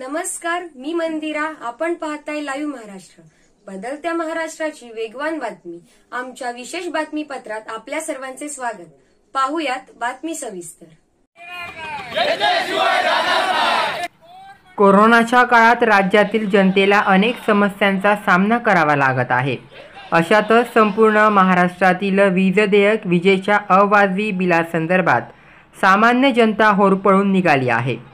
नमस्कार, मी मंदिरा. आपण पाहताय लाईव्ह महाराष्ट्र. बदलत्या महाराष्ट्राची वेगवान बातमी. आमच्या विशेष बातमीपत्रात आपल्या सर्वांचे स्वागत. पाहुयात बातमी सविस्तर. कोरोनाच्या काळात राज्यातील जनतेला अनेक समस्यांचा सामना करावा लागत आहे. अशातच संपूर्ण महाराष्ट्रातील वीज देयक, विजेच्या अवाजवी बिलासंदर्भात सामान्य जनता होरपळून निघाली आहे.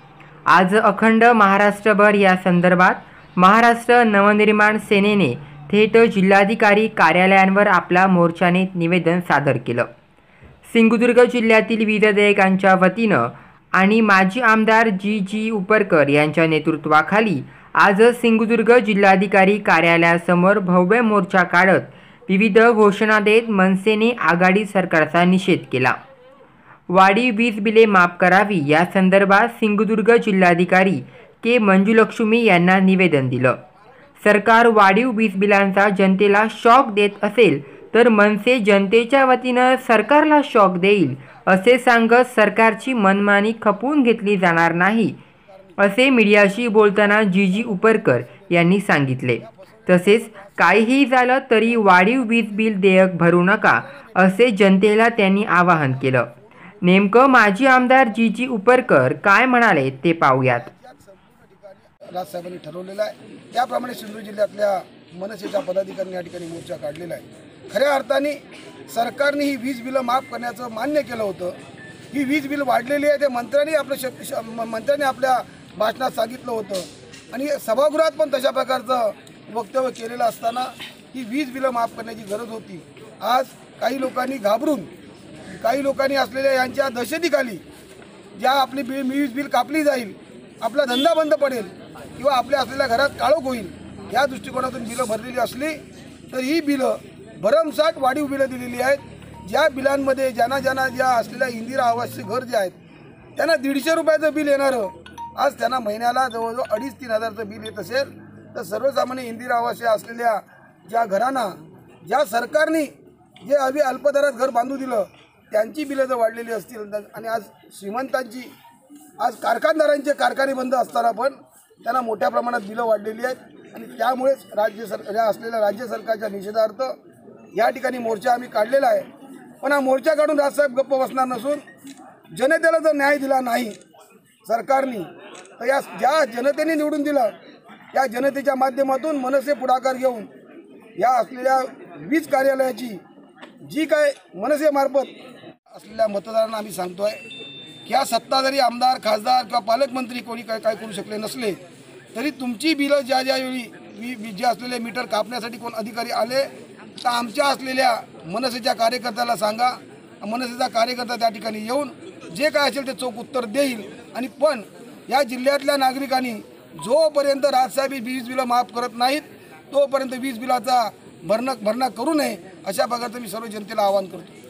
आज अखंड महाराष्ट्रभर या संदर्भात महाराष्ट्र नवनिर्माण सेनेने थेट जिल्हाधिकारी कार्यालयांवर आपला मोर्चाने निवेदन सादर केलं. सिंधुदुर्ग जिल्ह्यातील वीज देयकांच्या वतीनं आणि माजी आमदार जी उपरकर यांच्या नेतृत्वाखाली आज सिंधुदुर्ग जिल्हाधिकारी कार्यालयासमोर भव्य मोर्चा काढत विविध घोषणा देत मनसेने आघाडी सरकारचा निषेध केला. वाढीव वीज बिले माफ करावी या संदर्भात सिंधुदुर्ग जिल्हाधिकारी के मंजुलक्ष्मी यांना निवेदन दिलं. सरकार वाढीव वीज बिलांचा जनतेला शॉक देत असेल तर मनसे जनतेच्या वतीनं सरकारला शॉक देईल असे सांगत सरकारची मनमानी खपवून घेतली जाणार नाही असे मीडियाशी बोलताना जी उपरकर यांनी सांगितले. तसेच काहीही झालं तरी वाढीव वीज बिल देयक भरू नका असे जनतेला त्यांनी आवाहन केलं. नेमकं माजी आमदार जी उपरकर काय म्हणाले ते पाहूयात. राजसाहेबांनी ठरवलेलं आहे त्याप्रमाणे सिंधुदुर्ग जिल्ह्यातल्या मनसेच्या पदाधिकाऱ्यांनी या ठिकाणी मोर्चा काढलेला आहे. खऱ्या अर्थाने सरकारने ही वीज बिलं माफ करण्याचं मान्य केलं होतं. ही वीज बिल वाढलेली आहे ते मंत्र्यांनी आपल्या भाषणात सांगितलं होतं आणि सभागृहात पण तशा प्रकारचं वक्तव्य केलेलं असताना ही वीज बिलं माफ करण्याची गरज होती. आज काही लोकांनी घाबरून, काही लोकांनी असलेल्या यांच्या दहशतीखाली ज्या आपली वीज बिल कापली जाईल, आपला धंदा बंद पडेल किंवा आपल्या असलेल्या घरात काळोख होईल या दृष्टिकोनातून बिलं भरलेली असली तर ही बिलं भरमसाठ वाढीव बिलं दिलेली आहेत. ज्या बिलांमध्ये ज्या असलेल्या इंदिरा आवासचे घर जे आहेत त्यांना 150 रुपयाचं बिल येणारं आज त्यांना महिन्याला जवळजवळ 2,500-3,000 हजारचं बिल येत असेल तर सर्वसामान्य इंदिरा आवास असलेल्या ज्या घरांना ज्या सरकारने जे अल्पदरात घर बांधू दिलं त्यांची बिलं जर वाढलेली असतील आणि आज श्रीमंतांची, आज कारखानदारांचे कारखाने बंद असताना पण त्यांना मोठ्या प्रमाणात बिलं वाढलेली आहेत आणि त्यामुळेच राज्य सरकारच्या निषेधार्थ या ठिकाणी मोर्चा आम्ही काढलेला आहे. पण हा मोर्चा काढून राजसाहेब गप्प बसणार नसून जनतेला जर न्याय दिला नाही सरकारने तर या ज्या जनतेने निवडून दिलं त्या जनतेच्या माध्यमातून मनसे पुढाकार घेऊन या असलेल्या वीज कार्यालयाची जी काय मनसेमार्फत असलेल्या मतदारांना आम्ही सांगतोय की हा सत्ताधारी आमदार, खासदार किंवा पालकमंत्री कोणी काय करू शकले नसले तरी तुमची बिलं ज्यावेळी जे असलेले मीटर कापण्यासाठी कोण अधिकारी आले तर आमच्या असलेल्या मनसेच्या कार्यकर्त्याला सांगा. मनसेचा कार्यकर्ता त्या ठिकाणी येऊन जे काय असेल ते चोख उत्तर देईल. आणि पण या जिल्ह्यातल्या नागरिकांनी जोपर्यंत राजसाहेब वीज बिलं माफ करत नाहीत तोपर्यंत वीज बिलाचा भरणा करू नये अशा प्रकारचं मी सर्व जनतेला आवाहन करतो.